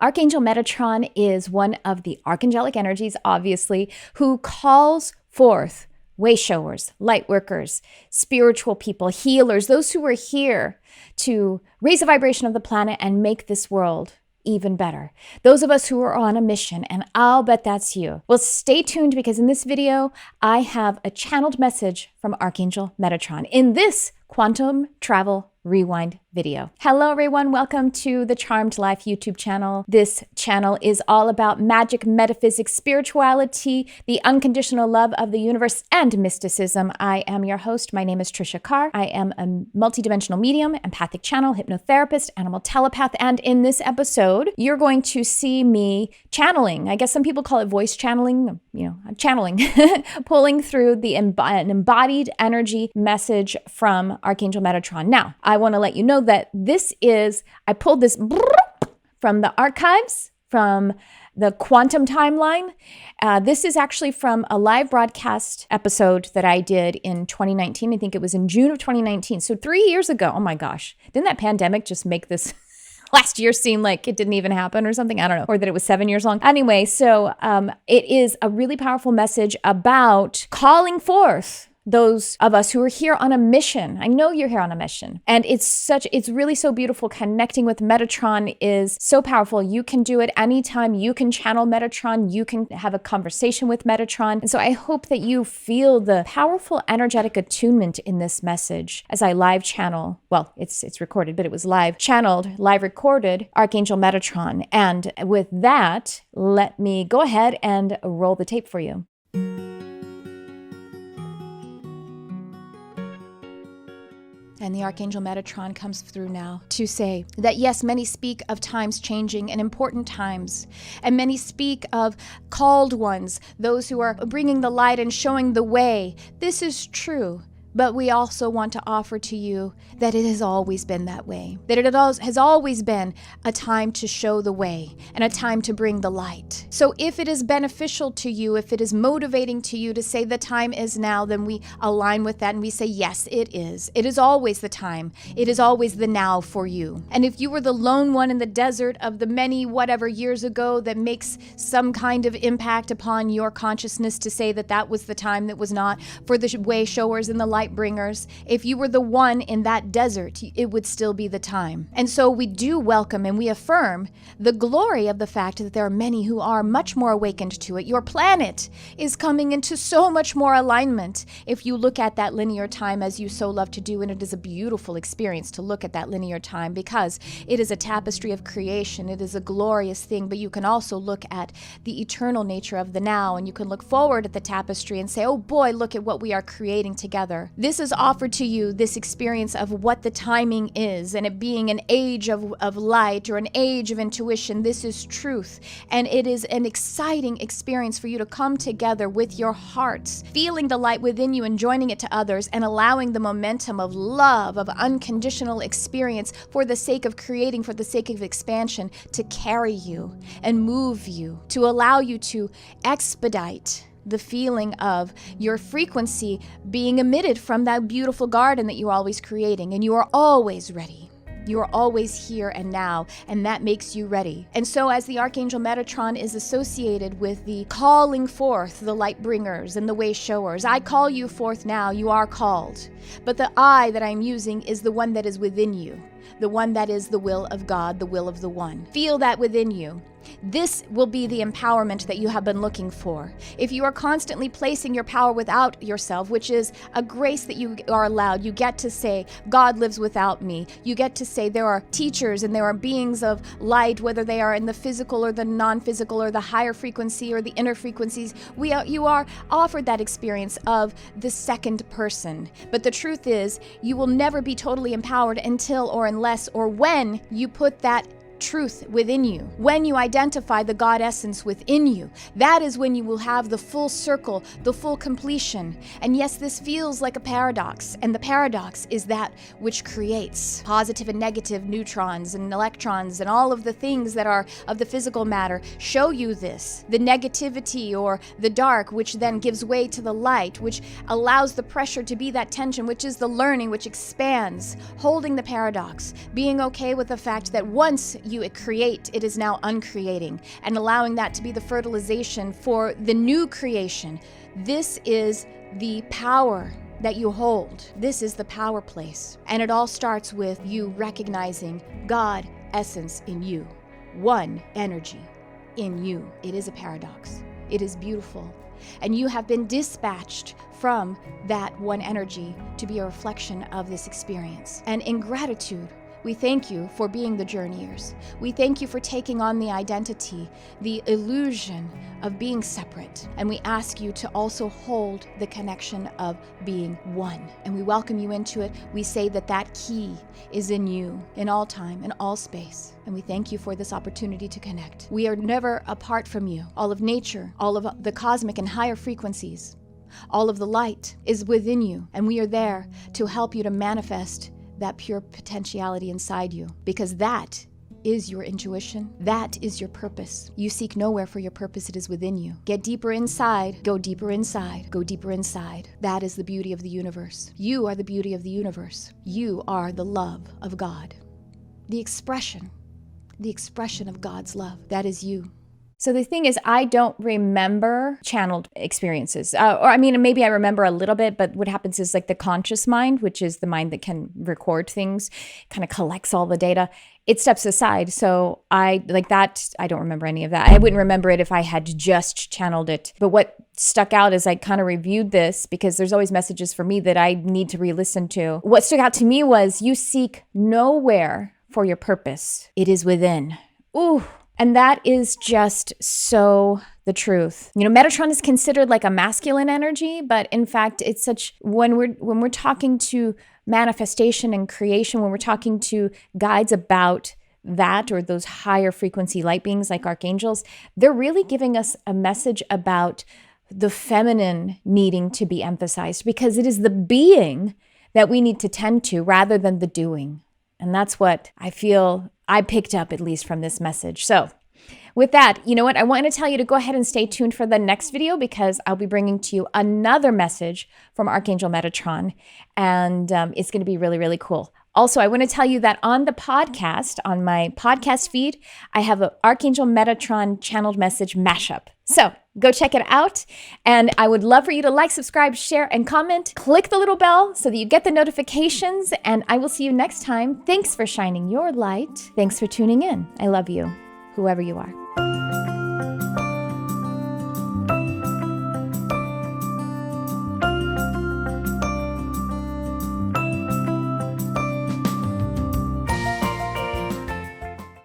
Archangel Metatron is one of the archangelic energies, obviously, who calls forth way showers, light workers, spiritual people, healers, those who are here to raise the vibration of the planet and make this world even better. Those of us who are on a mission, and I'll bet that's you. Well, stay tuned because in this video, I have a channeled message from Archangel Metatron in this quantum travel rewind video. Hello everyone, welcome to the Charmed Life YouTube channel. This channel is all about magic, metaphysics, spirituality, the unconditional love of the universe, and mysticism. I am your host. My name is Tricia Carr. I am a multidimensional medium, empathic channel, hypnotherapist, animal telepath, and in this episode, you're going to see me channeling. I guess some people call it voice channeling, channeling, pulling through an embodied energy message from Archangel Metatron. Now, I want to let you know that I pulled this from the archives, from the quantum timeline. This is actually from a live broadcast episode that I did in 2019. I think it was in June of 2019. So 3 years ago. Oh my gosh. Didn't that pandemic just make this last year seem like it didn't even happen or something? I don't know. Or that it was 7 years long. Anyway, so it is a really powerful message about calling forth those of us who are here on a mission. I know you're here on a mission. And it's really so beautiful. Connecting with Metatron is so powerful. You can do it anytime. You can channel Metatron. You can have a conversation with Metatron. And so I hope that you feel the powerful energetic attunement in this message as I live channel. Well, it's recorded, but it was live channeled, live recorded Archangel Metatron. And with that, let me go ahead and roll the tape for you. And the Archangel Metatron comes through now to say that yes, many speak of times changing and important times, and many speak of called ones, those who are bringing the light and showing the way. This is true. But we also want to offer to you that it has always been that way, that it has always been a time to show the way and a time to bring the light. So if it is beneficial to you, if it is motivating to you to say the time is now, then we align with that and we say, yes, it is. It is always the time. It is always the now for you. And if you were the lone one in the desert of the many whatever years ago that makes some kind of impact upon your consciousness to say that that was the time that was not for the way showers and the light bringers, if you were the one in that desert, it would still be the time. And so we do welcome and we affirm the glory of the fact that there are many who are much more awakened to it. Your planet is coming into so much more alignment if you look at that linear time as you so love to do. And it is a beautiful experience to look at that linear time because it is a tapestry of creation. It is a glorious thing, but you can also look at the eternal nature of the now, and you can look forward at the tapestry and say, oh boy, look at what we are creating together. This is offered to you, this experience of what the timing is, and it being an age of light or an age of intuition. This is truth, and it is an exciting experience for you to come together with your hearts, feeling the light within you and joining it to others, and allowing the momentum of love, of unconditional experience for the sake of creating, for the sake of expansion, to carry you and move you, to allow you to expedite the feeling of your frequency being emitted from that beautiful garden that you're always creating, and you are always ready. You are always here and now, and that makes you ready. And so as the Archangel Metatron is associated with the calling forth the light bringers and the way showers, I call you forth now, you are called. But the I that I'm using is the one that is within you, the one that is the will of God, the will of the one. Feel that within you. This will be the empowerment that you have been looking for. If you are constantly placing your power without yourself, which is a grace that you are allowed, you get to say, God lives without me. You get to say there are teachers and there are beings of light, whether they are in the physical or the non-physical or the higher frequency or the inner frequencies. You are offered that experience of the second person. But the truth is, you will never be totally empowered until or unless or when you put that truth within you. When you identify the God essence within you, that is when you will have the full circle, the full completion. And yes, this feels like a paradox, and the paradox is that which creates positive and negative neutrons and electrons and all of the things that are of the physical matter show you this. The negativity or the dark, which then gives way to the light, which allows the pressure to be that tension, which is the learning, which expands, holding the paradox, being okay with the fact that once you create, it is now uncreating and allowing that to be the fertilization for the new creation. This is the power that you hold. This is the power place. And it all starts with you recognizing God essence in you, one energy in you. It is a paradox. It is beautiful. And you have been dispatched from that one energy to be a reflection of this experience. And in gratitude, we thank you for being the journeyers. We thank you for taking on the identity, the illusion of being separate. And we ask you to also hold the connection of being one. And we welcome you into it. We say that that key is in you, in all time, in all space. And we thank you for this opportunity to connect. We are never apart from you. All of nature, all of the cosmic and higher frequencies, all of the light is within you. And we are there to help you to manifest that pure potentiality inside you, because that is your intuition. That is your purpose. You seek nowhere for your purpose. It is within you. Get deeper inside. Go deeper inside. Go deeper inside. That is the beauty of the universe. You are the beauty of the universe. You are the love of God. The expression of God's love. That is you. So the thing is, I don't remember channeled experiences. Maybe I remember a little bit, but what happens is like the conscious mind, which is the mind that can record things, kind of collects all the data, it steps aside. So I don't remember any of that. I wouldn't remember it if I had just channeled it. But what stuck out is I kind of reviewed this because there's always messages for me that I need to re-listen to. What stuck out to me was you seek nowhere for your purpose. It is within. Ooh. And that is just so the truth. Metatron is considered like a masculine energy, but in fact, it's such, when we're talking to manifestation and creation, when we're talking to guides about that or those higher frequency light beings like archangels, they're really giving us a message about the feminine needing to be emphasized, because it is the being that we need to tend to rather than the doing. And that's what I feel I picked up, at least from this message. So with that, you know what? I want to tell you to go ahead and stay tuned for the next video, because I'll be bringing to you another message from Archangel Metatron. And it's going to be really, really cool. Also, I want to tell you that on the podcast, on my podcast feed, I have an Archangel Metatron channeled message mashup. So go check it out. And I would love for you to like, subscribe, share, and comment. Click the little bell so that you get the notifications. And I will see you next time. Thanks for shining your light. Thanks for tuning in. I love you, whoever you are.